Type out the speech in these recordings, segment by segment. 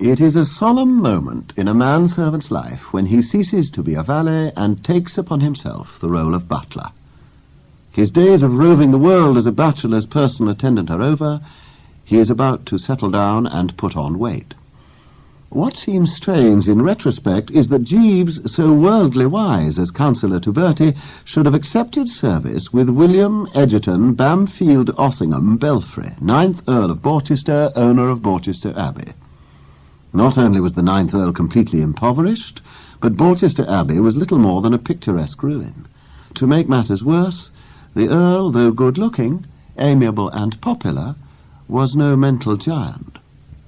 It is a solemn moment in a manservant's life when he ceases to be a valet and takes upon himself the role of butler. His days of roving the world as a bachelor's personal attendant are over. He is about to settle down and put on weight. What seems strange in retrospect is that Jeeves, so worldly wise as counsellor to Bertie, should have accepted service with William Egerton Bamfield Ossingham Belfry, 9th Earl of Borchester, owner of Borchester Abbey. Not only was the 9th Earl completely impoverished, but Borchester Abbey was little more than a picturesque ruin. To make matters worse, the Earl, though good-looking, amiable and popular, was no mental giant.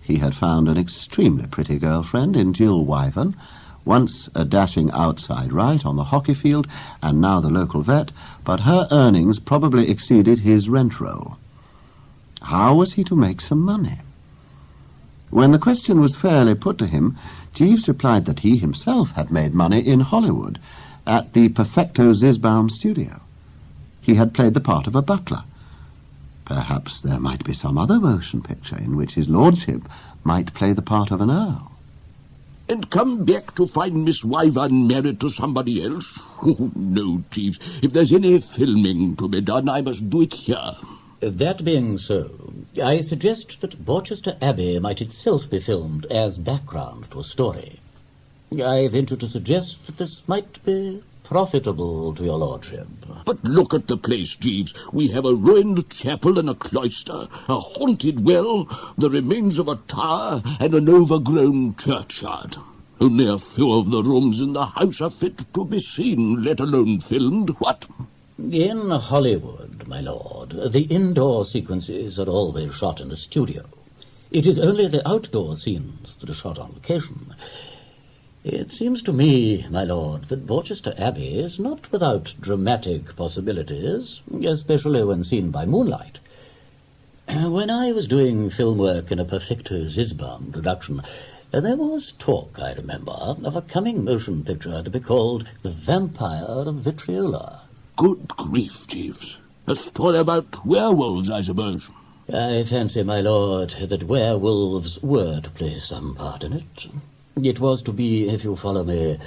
He had found an extremely pretty girlfriend in Jill Wyvern, once a dashing outside right on the hockey field and now the local vet, but her earnings probably exceeded his rent roll. How was he to make some money? When the question was fairly put to him, Jeeves replied that he himself had made money in Hollywood at the Perfecto Zisbaum studio. He had played the part of a butler. Perhaps there might be some other motion picture in which his lordship might play the part of an earl. And come back to find Miss Wyvern married to somebody else? Oh, no, Jeeves. If there's any filming to be done, I must do it here. That being so, I suggest that Borchester Abbey might itself be filmed as background to a story. I venture to suggest that this might be profitable to your lordship. But look at the place, Jeeves. We have a ruined chapel and a cloister, a haunted well, the remains of a tower, and an overgrown churchyard. Only a few of the rooms in the house are fit to be seen, let alone filmed. What? In Hollywood, my lord, the indoor sequences are always shot in the studio. It is only the outdoor scenes that are shot on location. It seems to me, my lord, that Borchester Abbey is not without dramatic possibilities, especially when seen by moonlight. When I was doing film work in a Perfecto Zisbaum production, there was talk, I remember, of a coming motion picture to be called The Vampire of Vitriola. Good grief, Jeeves. A story about werewolves, I suppose. I fancy, my lord, that werewolves were to play some part in it. It was to be, if you follow me,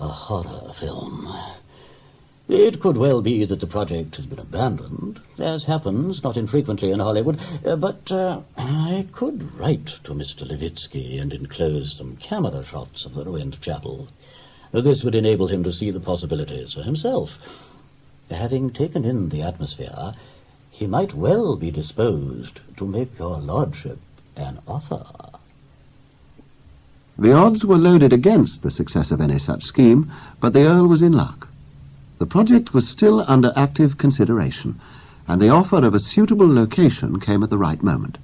a horror film. It could well be that the project has been abandoned, as happens not infrequently in Hollywood, but I could write to Mr. Levitsky and enclose some camera shots of the ruined chapel. This would enable him to see the possibilities for himself. Having taken in the atmosphere, he might well be disposed to make your lordship an offer. The odds were loaded against the success of any such scheme, but the Earl was in luck. The project was still under active consideration, and the offer of a suitable location came at the right moment.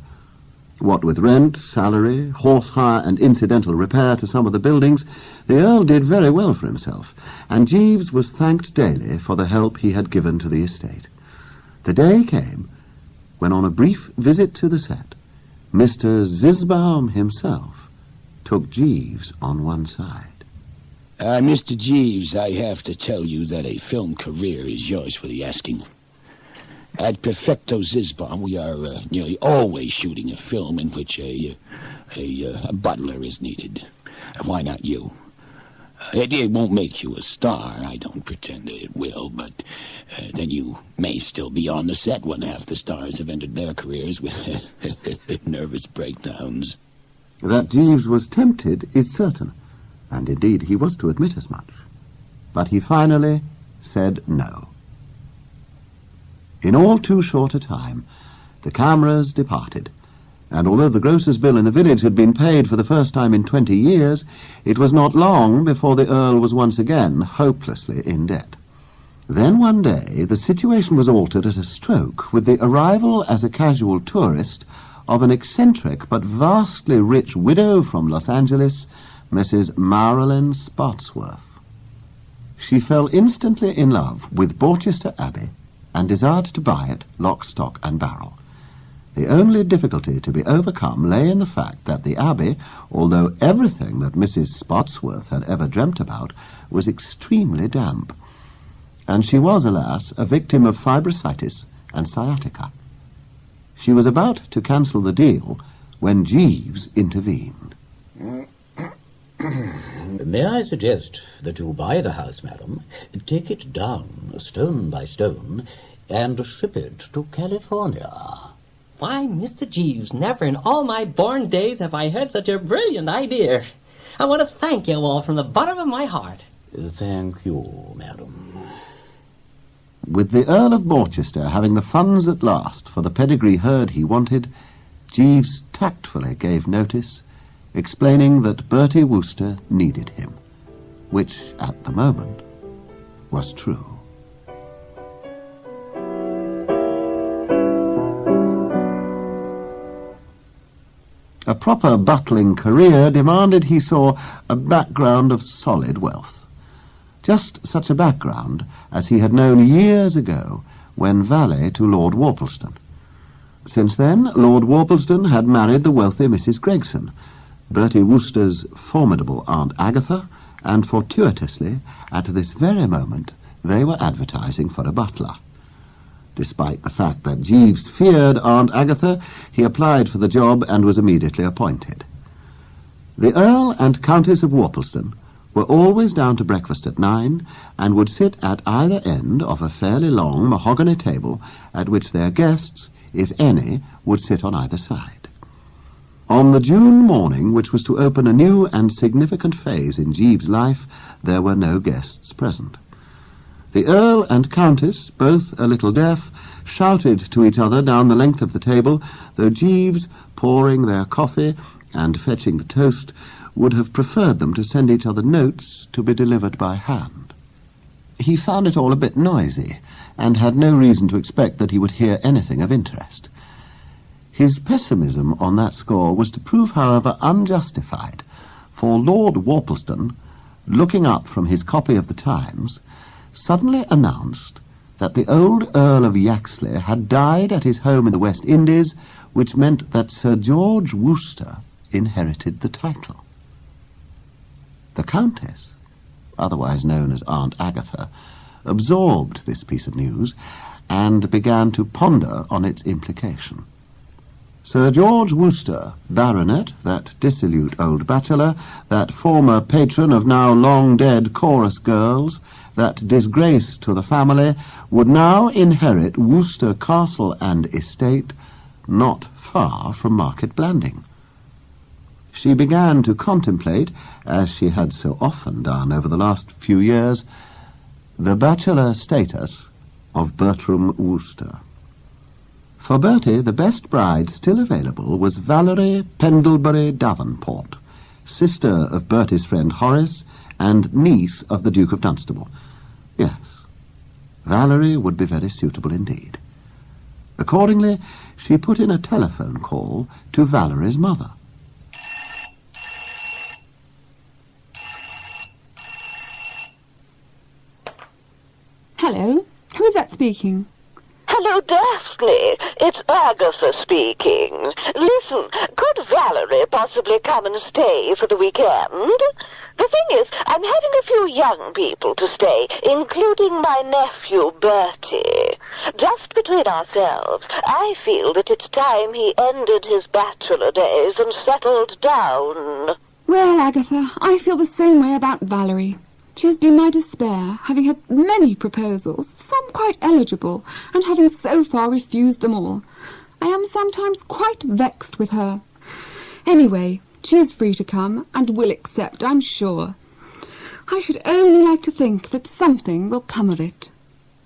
What with rent, salary, horse hire, and incidental repair to some of the buildings, the Earl did very well for himself, and Jeeves was thanked daily for the help he had given to the estate. The day came when, on a brief visit to the set, Mr. Zisbaum himself took Jeeves on one side. Mr. Jeeves, I have to tell you that a film career is yours for the asking. At Perfecto Zisbaum, we are nearly always shooting a film in which a butler is needed. Why not you? It won't make you a star, I don't pretend it will, but then you may still be on the set when half the stars have ended their careers with nervous breakdowns. That Jeeves was tempted is certain, and indeed he was to admit as much. But he finally said no. In all too short a time, the cameras departed, and although the grocer's bill in the village had been paid for the first time in 20 years, it was not long before the Earl was once again hopelessly in debt. Then one day the situation was altered at a stroke with the arrival as a casual tourist of an eccentric but vastly rich widow from Los Angeles, Mrs. Marilyn Spotsworth. She fell instantly in love with Borchester Abbey and desired to buy it lock, stock, and barrel. The only difficulty to be overcome lay in the fact that the Abbey, although everything that Mrs. Spotsworth had ever dreamt about, was extremely damp, and she was, alas, a victim of fibrositis and sciatica. She was about to cancel the deal when Jeeves intervened. May I suggest that you buy the house, madam, take it down stone by stone, and ship it to California? Why, Mr. Jeeves, never in all my born days have I heard such a brilliant idea. I want to thank you all from the bottom of my heart. Thank you, madam. With the Earl of Borchester having the funds at last for the pedigree herd he wanted, Jeeves tactfully gave notice, explaining that Bertie Wooster needed him, which, at the moment, was true. A proper butling career demanded, he saw, a background of solid wealth. Just such a background as he had known years ago when valet to Lord Worplesdon. Since then, Lord Worplesdon had married the wealthy Mrs. Gregson, Bertie Wooster's formidable Aunt Agatha, and fortuitously, at this very moment, they were advertising for a butler. Despite the fact that Jeeves feared Aunt Agatha, he applied for the job and was immediately appointed. The Earl and Countess of Worplesdon were always down to breakfast at 9, and would sit at either end of a fairly long mahogany table at which their guests, if any, would sit on either side. On the June morning which was to open a new and significant phase in Jeeves' life, there were no guests present. The Earl and Countess, both a little deaf, shouted to each other down the length of the table, though Jeeves, pouring their coffee and fetching the toast, would have preferred them to send each other notes to be delivered by hand. He found it all a bit noisy, and had no reason to expect that he would hear anything of interest. His pessimism on that score was to prove, however, unjustified, for Lord Worplesdon, looking up from his copy of the Times, suddenly announced that the old Earl of Yaxley had died at his home in the West Indies, which meant that Sir George Wooster inherited the title. The Countess, otherwise known as Aunt Agatha, absorbed this piece of news and began to ponder on its implication. Sir George Wooster, baronet, that dissolute old bachelor, that former patron of now long-dead chorus girls, that disgrace to the family, would now inherit Wooster Castle and estate, not far from Market Blanding. She began to contemplate, as she had so often done over the last few years, the bachelor status of Bertram Wooster. For Bertie, the best bride still available was Valerie Pendlebury Davenport, sister of Bertie's friend Horace and niece of the Duke of Dunstable. Yes, Valerie would be very suitable indeed. Accordingly, she put in a telephone call to Valerie's mother. Hello, who's that speaking? Hello, Daphne. It's Agatha speaking. Listen, could Valerie possibly come and stay for the weekend? The thing is, I'm having a few young people to stay, including my nephew, Bertie. Just between ourselves, I feel that it's time he ended his bachelor days and settled down. Well, Agatha, I feel the same way about Valerie. She has been my despair, having had many proposals, some quite eligible, and having so far refused them all. I am sometimes quite vexed with her. Anyway, she is free to come, and will accept, I'm sure. I should only like to think that something will come of it.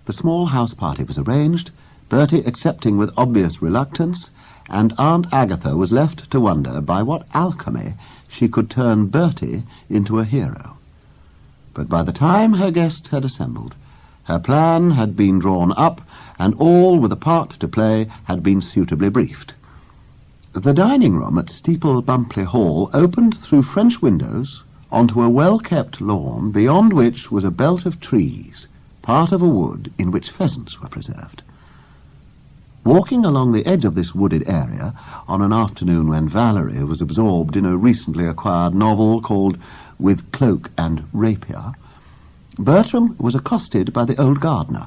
The small house party was arranged, Bertie accepting with obvious reluctance, and Aunt Agatha was left to wonder by what alchemy she could turn Bertie into a hero. But by the time her guests had assembled, her plan had been drawn up, and all with a part to play had been suitably briefed. The dining-room at Steeple Bumpley Hall opened through French windows onto a well-kept lawn, beyond which was a belt of trees, part of a wood in which pheasants were preserved. Walking along the edge of this wooded area, on an afternoon when Valerie was absorbed in a recently acquired novel called With Cloak and Rapier, Bertram was accosted by the old gardener,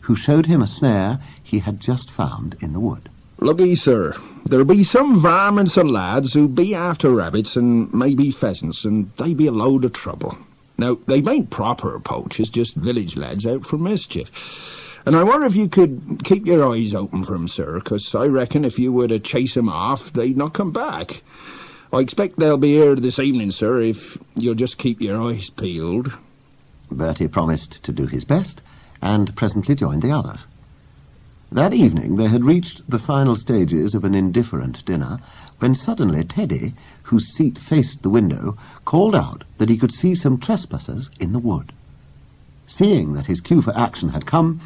who showed him a snare he had just found in the wood. Look'ee, sir, there be some varmints and lads who be after rabbits and maybe pheasants, and they be a load of trouble. Now, they ain't proper poachers, just village lads out for mischief. And I wonder if you could keep your eyes open for 'em, sir, 'cause I reckon if you were to chase 'em off, they'd not come back. I expect they'll be here this evening, sir, if you'll just keep your eyes peeled. Bertie promised to do his best, and presently joined the others. That evening they had reached the final stages of an indifferent dinner, when suddenly Teddy, whose seat faced the window, called out that he could see some trespassers in the wood. Seeing that his cue for action had come,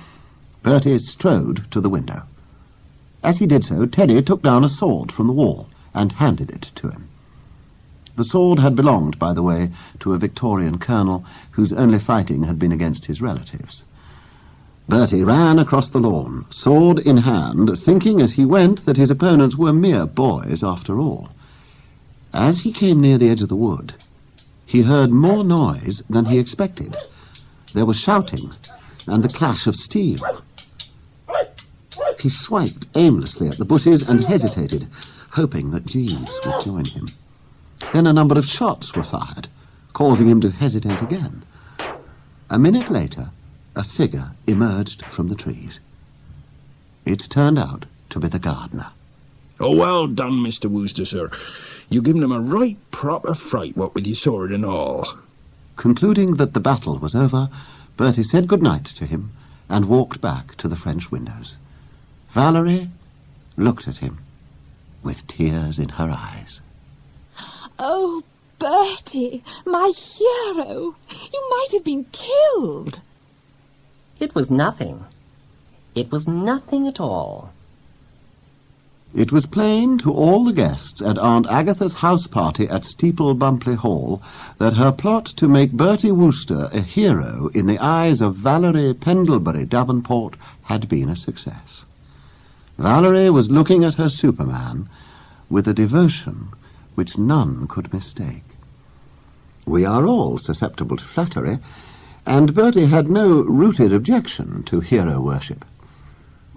Bertie strode to the window. As he did so, Teddy took down a sword from the wall and handed it to him. The sword had belonged, by the way, to a Victorian colonel whose only fighting had been against his relatives. Bertie ran across the lawn, sword in hand, thinking as he went that his opponents were mere boys after all. As he came near the edge of the wood, he heard more noise than he expected. There was shouting and the clash of steel. He swiped aimlessly at the bushes and hesitated, hoping that Jeeves would join him. Then a number of shots were fired, causing him to hesitate again. A minute later, a figure emerged from the trees. It turned out to be the gardener. Oh, well done, Mr. Wooster, sir. You given him a right proper fright, what with your sword and all. Concluding that the battle was over, Bertie said good night to him and walked back to the French windows. Valerie looked at him with tears in her eyes. Oh, Bertie, my hero! You might have been killed. It was nothing. It was nothing at all. It was plain to all the guests at Aunt Agatha's house party at Steeple Bumpley Hall that her plot to make Bertie Wooster a hero in the eyes of Valerie Pendlebury Davenport had been a success. Valerie was looking at her Superman with a devotion which none could mistake. We are all susceptible to flattery, and Bertie had no rooted objection to hero worship.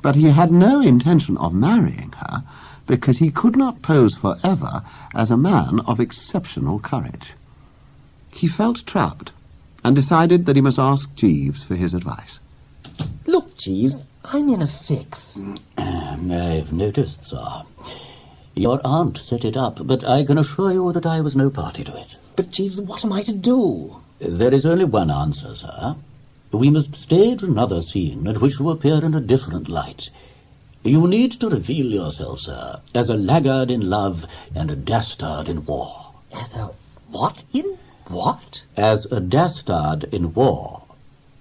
But he had no intention of marrying her, because he could not pose forever as a man of exceptional courage. He felt trapped, and decided that he must ask Jeeves for his advice. Look, Jeeves, I'm in a fix. I've noticed, sir. Your aunt set it up, but I can assure you that I was no party to it. But, Jeeves, what am I to do? There is only one answer, sir. We must stage another scene at which you appear in a different light. You need to reveal yourself, sir, as a laggard in love and a dastard in war. As a what in what? As a dastard in war.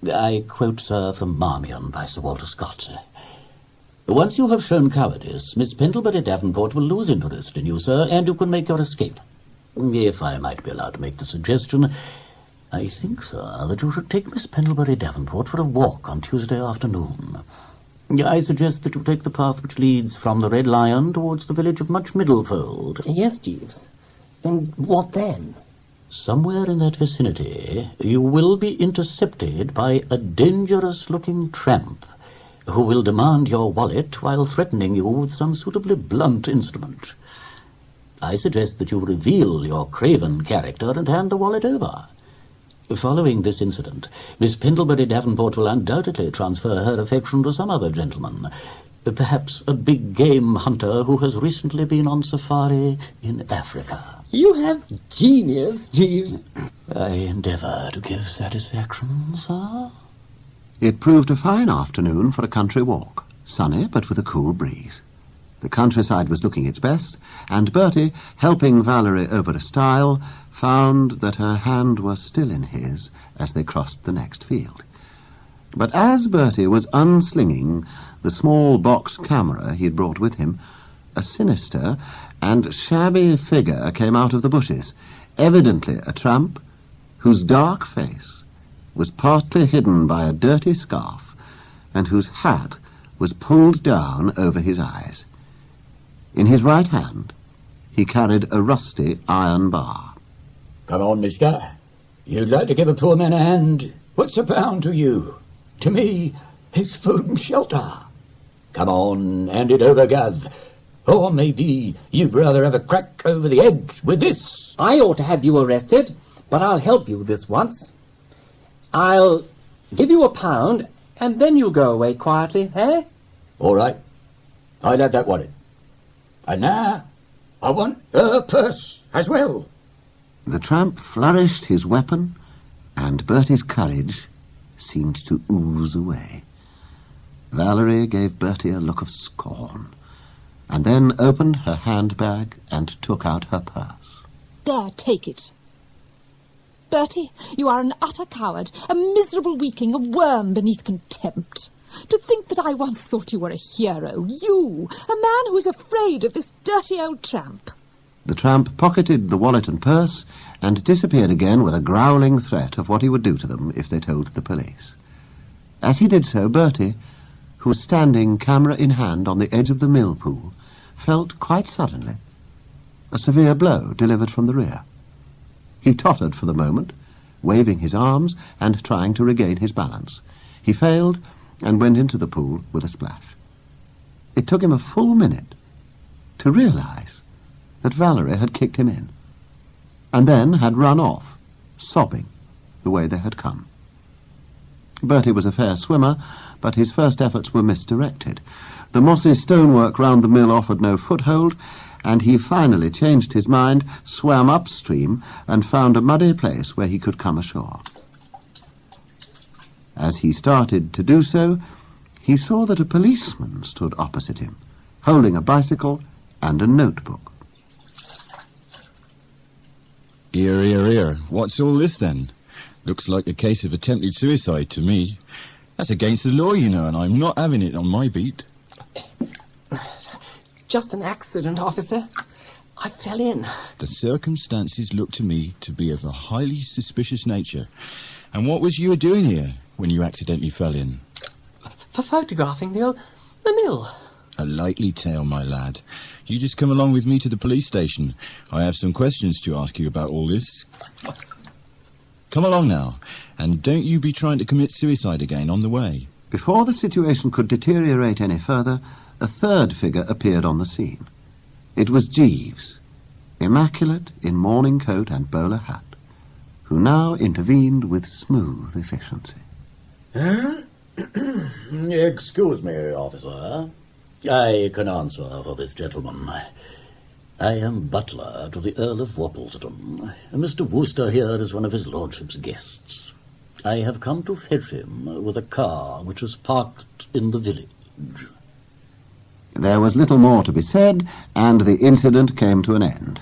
I quote, sir, from Marmion by Sir Walter Scott. Once you have shown cowardice, Miss Pendlebury Davenport will lose interest in you, sir, and you can make your escape. If I might be allowed to make the suggestion, I think, sir, that you should take Miss Pendlebury Davenport for a walk on Tuesday afternoon. I suggest that you take the path which leads from the Red Lion towards the village of Much Middlefold. Yes, Jeeves. And what then? Somewhere in that vicinity you will be intercepted by a dangerous-looking tramp who will demand your wallet while threatening you with some suitably blunt instrument. I suggest that you reveal your craven character and hand the wallet over. Following this incident, Miss Pendlebury Davenport will undoubtedly transfer her affection to some other gentleman, perhaps a big game hunter who has recently been on safari in Africa. You have genius, Jeeves. I endeavour to give satisfaction, sir. It proved a fine afternoon for a country walk, sunny but with a cool breeze. The countryside was looking its best, and Bertie, helping Valerie over a stile, found that her hand was still in his as they crossed the next field. But as Bertie was unslinging the small box camera he had brought with him, a sinister and shabby figure came out of the bushes, evidently a tramp whose dark face was partly hidden by a dirty scarf and whose hat was pulled down over his eyes. In his right hand he carried a rusty iron bar. Come on, mister. You'd like to give a poor man a hand. What's a pound to you? To me, it's food and shelter. Come on, hand it over, Gav. Or maybe you'd rather have a crack over the edge with this. I ought to have you arrested, but I'll help you this once. I'll give you £1, and then you'll go away quietly, eh? All right. I'll have that worried. And now, I want her purse as well. The tramp flourished his weapon, and Bertie's courage seemed to ooze away. Valerie gave Bertie a look of scorn, and then opened her handbag and took out her purse. There, take it. Bertie, you are an utter coward, a miserable weakling, a worm beneath contempt. To think that I once thought you were a hero, you, a man who is afraid of this dirty old tramp. The tramp pocketed the wallet and purse and disappeared again with a growling threat of what he would do to them if they told the police. As he did so, Bertie, who was standing camera in hand on the edge of the mill pool, felt quite suddenly a severe blow delivered from the rear. He tottered for the moment, waving his arms and trying to regain his balance. He failed and went into the pool with a splash. It took him a full minute to realize that Valerie had kicked him in, and then had run off, sobbing, the way they had come. Bertie was a fair swimmer, but his first efforts were misdirected. The mossy stonework round the mill offered no foothold, and he finally changed his mind, swam upstream, and found a muddy place where he could come ashore. As he started to do so, he saw that a policeman stood opposite him, holding a bicycle and a notebook. Here, here, here. What's all this, then? Looks like a case of attempted suicide to me. That's against the law, you know, and I'm not having it on my beat. Just an accident, officer. I fell in. The circumstances look to me to be of a highly suspicious nature. And what was you doing here when you accidentally fell in? For photographing the mill. A likely tale, my lad. You just come along with me to the police station. I have some questions to ask you about all this. Come along now, and don't you be trying to commit suicide again on the way. Before the situation could deteriorate any further, a third figure appeared on the scene. It was Jeeves, immaculate in morning coat and bowler hat, who now intervened with smooth efficiency. Excuse me, officer. I can answer for this gentleman. I am butler to the Earl of Worplesdon. Mr. Wooster here is one of his lordship's guests. I have come to fetch him with a car which is parked in the village. There was little more to be said, and the incident came to an end.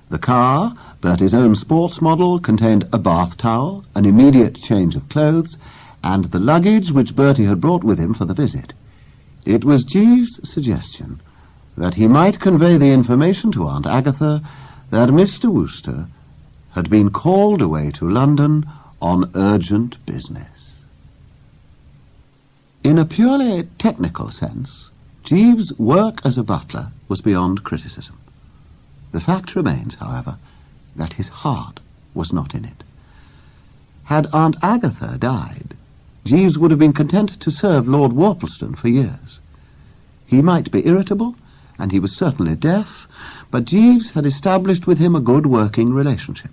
The car, Bertie's own sports model, contained a bath towel, an immediate change of clothes, and the luggage which Bertie had brought with him for the visit. It was Jeeves' suggestion that he might convey the information to Aunt Agatha that Mr. Wooster had been called away to London on urgent business. In a purely technical sense, Jeeves' work as a butler was beyond criticism. The fact remains, however, that his heart was not in it. Had Aunt Agatha died, Jeeves would have been content to serve Lord Worplesdon for years. He might be irritable, and he was certainly deaf, but Jeeves had established with him a good working relationship.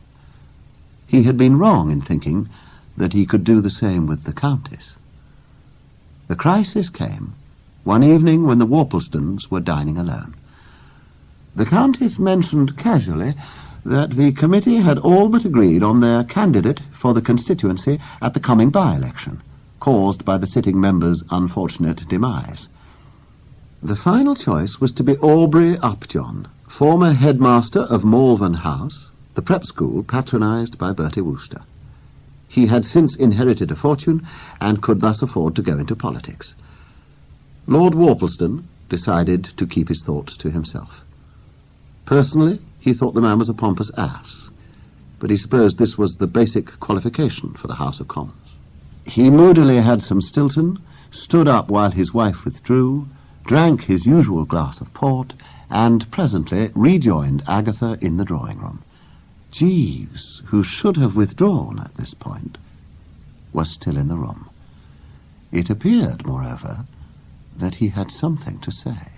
He had been wrong in thinking that he could do the same with the Countess. The crisis came one evening when the Worplesdons were dining alone. The Countess mentioned casually that the committee had all but agreed on their candidate for the constituency at the coming by-election, caused by the sitting member's unfortunate demise. The final choice was to be Aubrey Upjohn, former headmaster of Malvern House, the prep school patronised by Bertie Wooster. He had since inherited a fortune and could thus afford to go into politics. Lord Worplesdon decided to keep his thoughts to himself. Personally, he thought the man was a pompous ass, but he supposed this was the basic qualification for the House of Commons. He moodily had some Stilton, stood up while his wife withdrew, drank his usual glass of port, and presently rejoined Agatha in the drawing-room. Jeeves, who should have withdrawn at this point, was still in the room. It appeared, moreover, that he had something to say.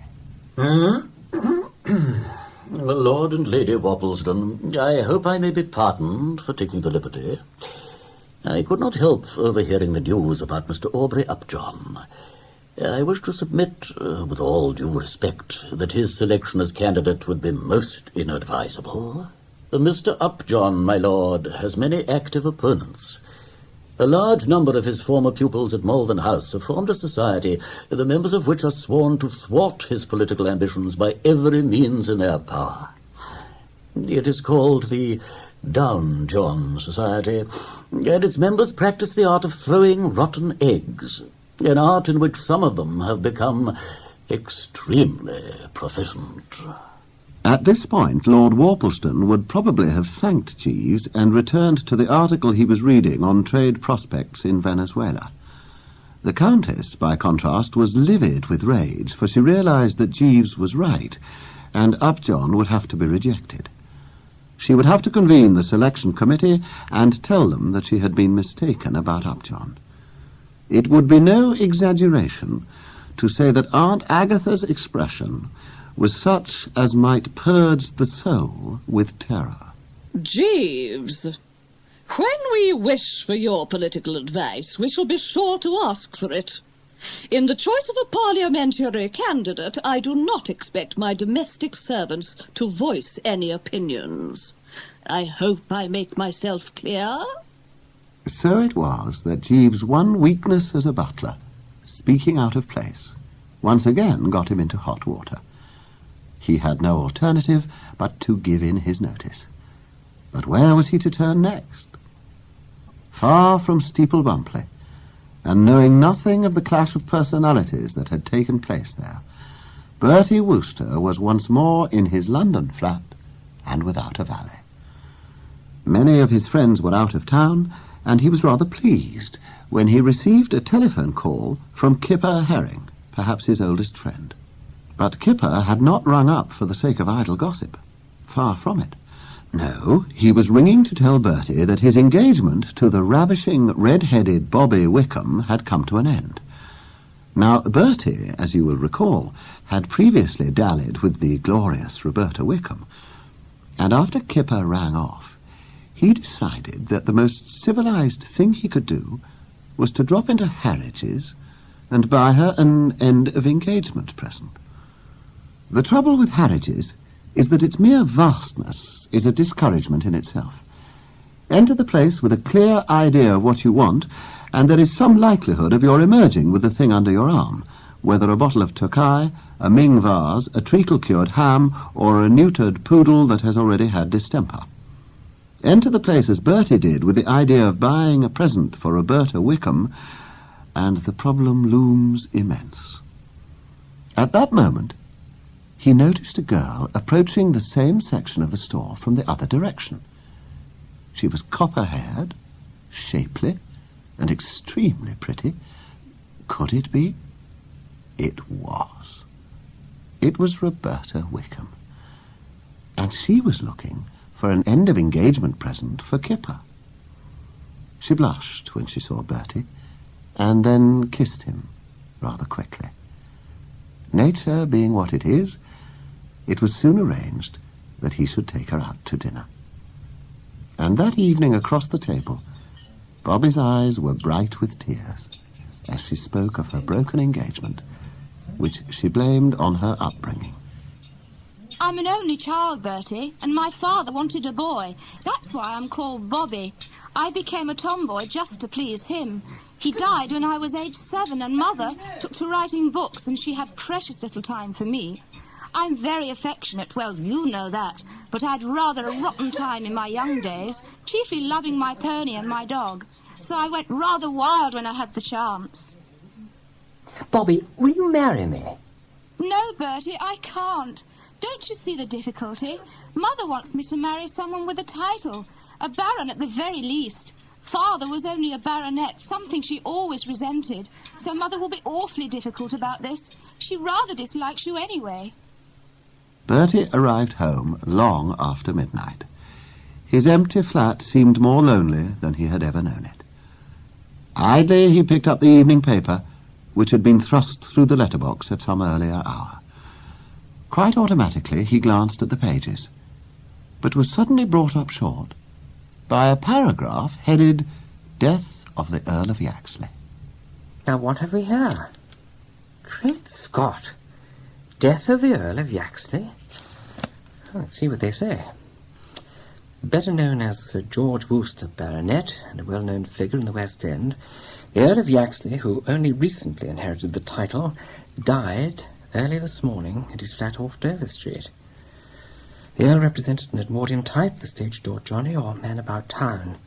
Lord and Lady Worplesdon, I hope I may be pardoned for taking the liberty. I could not help overhearing the news about Mr. Aubrey Upjohn. I wish to submit, with all due respect, that his selection as candidate would be most inadvisable. Mr. Upjohn, my lord, has many active opponents. A large number of his former pupils at Malvern House have formed a society, the members of which are sworn to thwart his political ambitions by every means in their power. It is called the Down John Society, and its members practice the art of throwing rotten eggs, an art in which some of them have become extremely proficient. At this point, Lord Worplesdon would probably have thanked Jeeves and returned to the article he was reading on trade prospects in Venezuela. The Countess, by contrast, was livid with rage, for she realized that Jeeves was right, and Upjohn would have to be rejected. She would have to convene the selection committee and tell them that she had been mistaken about Upjohn. It would be no exaggeration to say that Aunt Agatha's expression was such as might purge the soul with terror. Jeeves, when we wish for your political advice, we shall be sure to ask for it. In the choice of a parliamentary candidate, I do not expect my domestic servants to voice any opinions. I hope I make myself clear. So it was that Jeeves' one weakness as a butler, speaking out of place, once again got him into hot water. He had no alternative but to give in his notice. But where was he to turn next? Far from Steeple Bumpley, and knowing nothing of the clash of personalities that had taken place there, Bertie Wooster was once more in his London flat and without a valet. Many of his friends were out of town, and he was rather pleased when he received a telephone call from Kipper Herring, perhaps his oldest friend. But Kipper had not rung up for the sake of idle gossip. Far from it. No, he was ringing to tell Bertie that his engagement to the ravishing, red-headed Bobby Wickham had come to an end. Now, Bertie, as you will recall, had previously dallied with the glorious Roberta Wickham, and after Kipper rang off, he decided that the most civilized thing he could do was to drop into Harridge's and buy her an end-of-engagement present. The trouble with Harridge's is that its mere vastness is a discouragement in itself. Enter the place with a clear idea of what you want, and there is some likelihood of your emerging with the thing under your arm, whether a bottle of Tokai, a Ming vase, a treacle-cured ham, or a neutered poodle that has already had distemper. Enter the place as Bertie did, with the idea of buying a present for Roberta Wickham, and the problem looms immense. At that moment, he noticed a girl approaching the same section of the store from the other direction. She was copper-haired, shapely, and extremely pretty. Could it be? It was. It was Roberta Wickham. And she was looking for an end-of-engagement present for Kipper. She blushed when she saw Bertie, and then kissed him rather quickly. Nature being what it is, it was soon arranged that he should take her out to dinner. And that evening across the table, Bobby's eyes were bright with tears as she spoke of her broken engagement, which she blamed on her upbringing. I'm an only child, Bertie, and my father wanted a boy. That's why I'm called Bobby. I became a tomboy just to please him. He died when I was age 7, and Mother took to writing books, and she had precious little time for me. I'm very affectionate, well, you know that, but I'd rather a rotten time in my young days, chiefly loving my pony and my dog. So I went rather wild when I had the chance. Bobby, will you marry me? No, Bertie, I can't. Don't you see the difficulty? Mother wants me to marry someone with a title, a baron at the very least. Father was only a baronet, something she always resented, so Mother will be awfully difficult about this. She rather dislikes you anyway. Bertie arrived home long after midnight. His empty flat seemed more lonely than he had ever known it. Idly he picked up the evening paper, which had been thrust through the letterbox at some earlier hour. Quite automatically he glanced at the pages, but was suddenly brought up short by a paragraph headed Death of the Earl of Yaxley. Now what have we here? Great Scott! Death of the Earl of Yaxley? Let's see what they say. Better known as Sir George Wooster, Baronet, and a well-known figure in the West End, the Earl of Yaxley, who only recently inherited the title, died early this morning at his flat off Dover Street. The Earl represented an Edwardian type, the stage door Johnny, or man about town.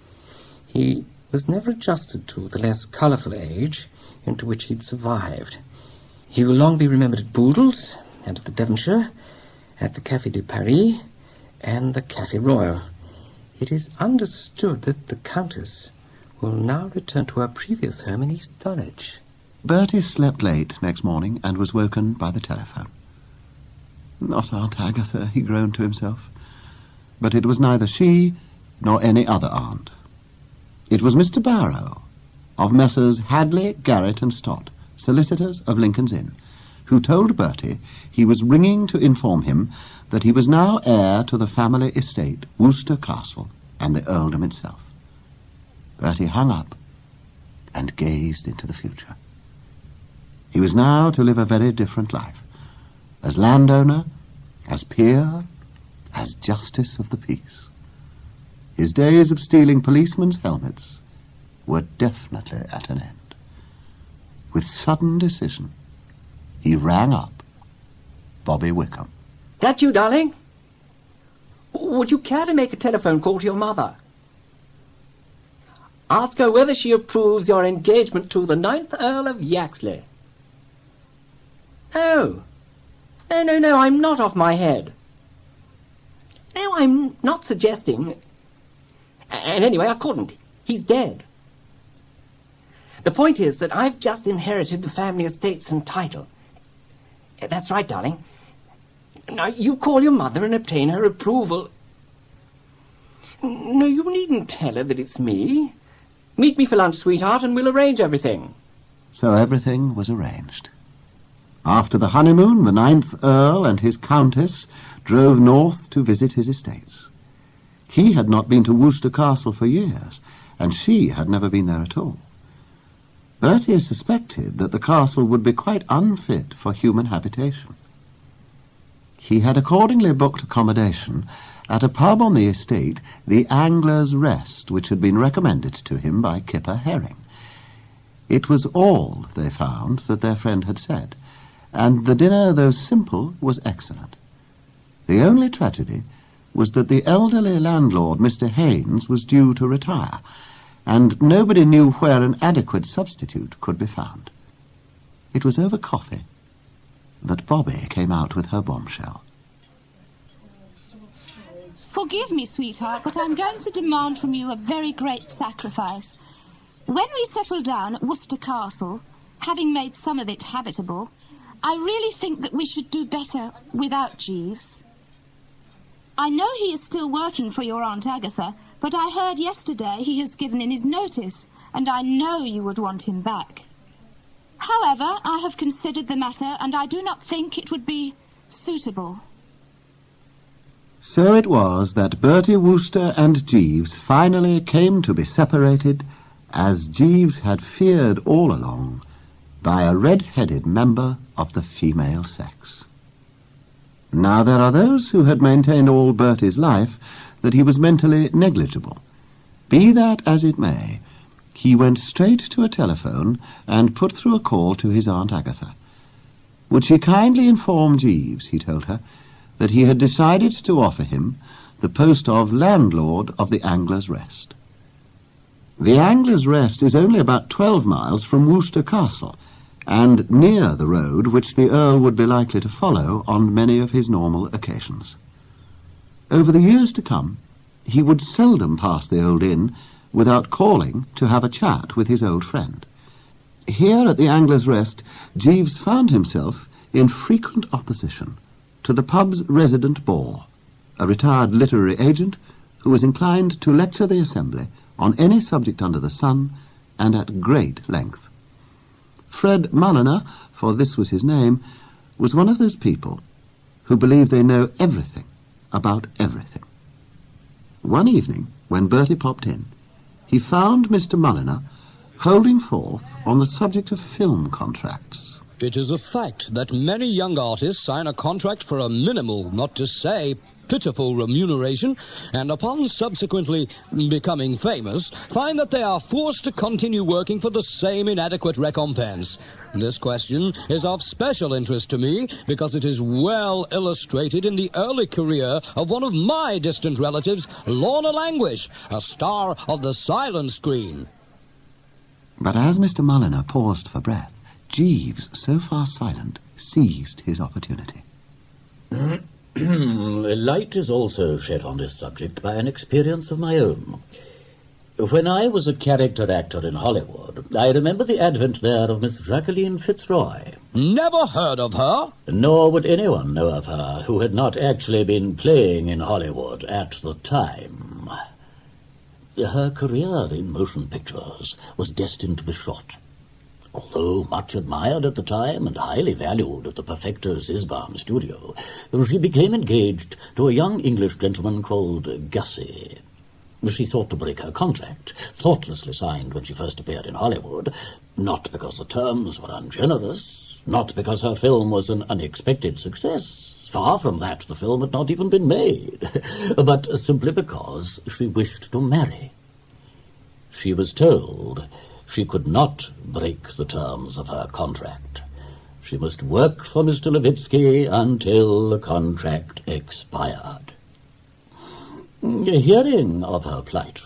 He was never adjusted to the less colourful age into which he'd survived. He will long be remembered at Boodle's, and at the Devonshire, at the Café de Paris, and the Café Royal. It is understood that the Countess will now return to her previous home in East Dulwich. Bertie slept late next morning and was woken by the telephone. Not Aunt Agatha, he groaned to himself. But it was neither she nor any other aunt. It was Mr. Barrow, of Messrs. Hadley, Garrett and Stott, solicitors of Lincoln's Inn, who told Bertie he was ringing to inform him that he was now heir to the family estate, Worcester Castle, and the earldom itself. Bertie hung up and gazed into the future. He was now to live a very different life, as landowner, as peer, as justice of the peace. His days of stealing policemen's helmets were definitely at an end. With sudden decision, he rang up Bobby Wickham. That you, darling? Would you care to make a telephone call to your mother? Ask her whether she approves your engagement to the 9th Earl of Yaxley. Oh. No, I'm not off my head. No, I'm not suggesting... And anyway, I couldn't. He's dead. The point is that I've just inherited the family estates and title. That's right, darling. Now, you call your mother and obtain her approval. No, you needn't tell her that it's me. Meet me for lunch, sweetheart, and we'll arrange everything. So everything was arranged. After the honeymoon, the 9th Earl and his Countess drove north to visit his estates. He had not been to Worcester Castle for years, and she had never been there at all. Bertie suspected that the castle would be quite unfit for human habitation. He had accordingly booked accommodation at a pub on the estate, the Angler's Rest, which had been recommended to him by Kipper Herring. It was all, they found, that their friend had said, and the dinner, though simple, was excellent. The only tragedy was that the elderly landlord, Mr. Haynes, was due to retire, and nobody knew where an adequate substitute could be found. It was over coffee that Bobby came out with her bombshell. Forgive me, sweetheart, but I'm going to demand from you a very great sacrifice. When we settle down at Worcester Castle, having made some of it habitable, I really think that we should do better without Jeeves. I know he is still working for your Aunt Agatha, but I heard yesterday he has given in his notice, and I know you would want him back. However, I have considered the matter, and I do not think it would be suitable. So it was that Bertie Wooster and Jeeves finally came to be separated, as Jeeves had feared all along, by a red-headed member of the female sex. Now there are those who had maintained all Bertie's life that he was mentally negligible. Be that as it may, he went straight to a telephone and put through a call to his Aunt Agatha. Would she kindly inform Jeeves, he told her, that he had decided to offer him the post of landlord of the Angler's Rest. The Angler's Rest is only about 12 miles from Worcester Castle, and near the road which the Earl would be likely to follow on many of his normal occasions. Over the years to come, he would seldom pass the old inn without calling to have a chat with his old friend. Here at the Angler's Rest, Jeeves found himself in frequent opposition to the pub's resident bore, a retired literary agent who was inclined to lecture the assembly on any subject under the sun and at great length. Fred Mulliner, for this was his name, was one of those people who believe they know everything about everything. One evening, when Bertie popped in, he found Mr. Mulliner holding forth on the subject of film contracts. It is a fact that many young artists sign a contract for a minimal, not to say pitiful remuneration, and upon subsequently becoming famous, find that they are forced to continue working for the same inadequate recompense. This question is of special interest to me because it is well illustrated in the early career of one of my distant relatives, Lorna Languish, a star of the silent screen. But as Mr. Mulliner paused for breath, Jeeves, so far silent, seized his opportunity. Light is also shed on this subject by an experience of my own. When I was a character actor in Hollywood, I remember the advent there of Miss Jacqueline Fitzroy. Never heard of her. Nor would anyone know of her who had not actually been playing in Hollywood at the time. Her career in motion pictures was destined to be short. Although much admired at the time and highly valued at the Perfecto Zisbaum studio, she became engaged to a young English gentleman called Gussie. She sought to break her contract, thoughtlessly signed when she first appeared in Hollywood, not because the terms were ungenerous, not because her film was an unexpected success. Far from that, the film had not even been made, but simply because she wished to marry. She was told she could not break the terms of her contract. She must work for Mr. Levitsky until the contract expired. Hearing of her plight,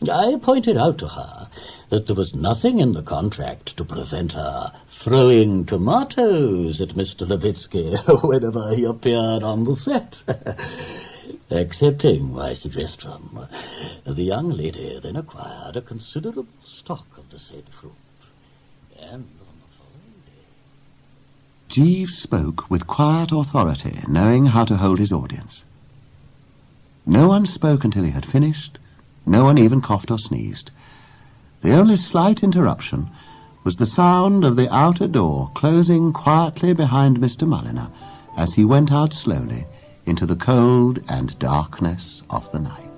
I pointed out to her that there was nothing in the contract to prevent her throwing tomatoes at Mr. Levitsky whenever he appeared on the set. Accepting my suggestion, the young lady then acquired a considerable stock of the said fruit, and on the following day... Jeeves spoke with quiet authority, knowing how to hold his audience. No one spoke until he had finished. No one even coughed or sneezed. The only slight interruption was the sound of the outer door closing quietly behind Mr. Mulliner as he went out slowly into the cold and darkness of the night.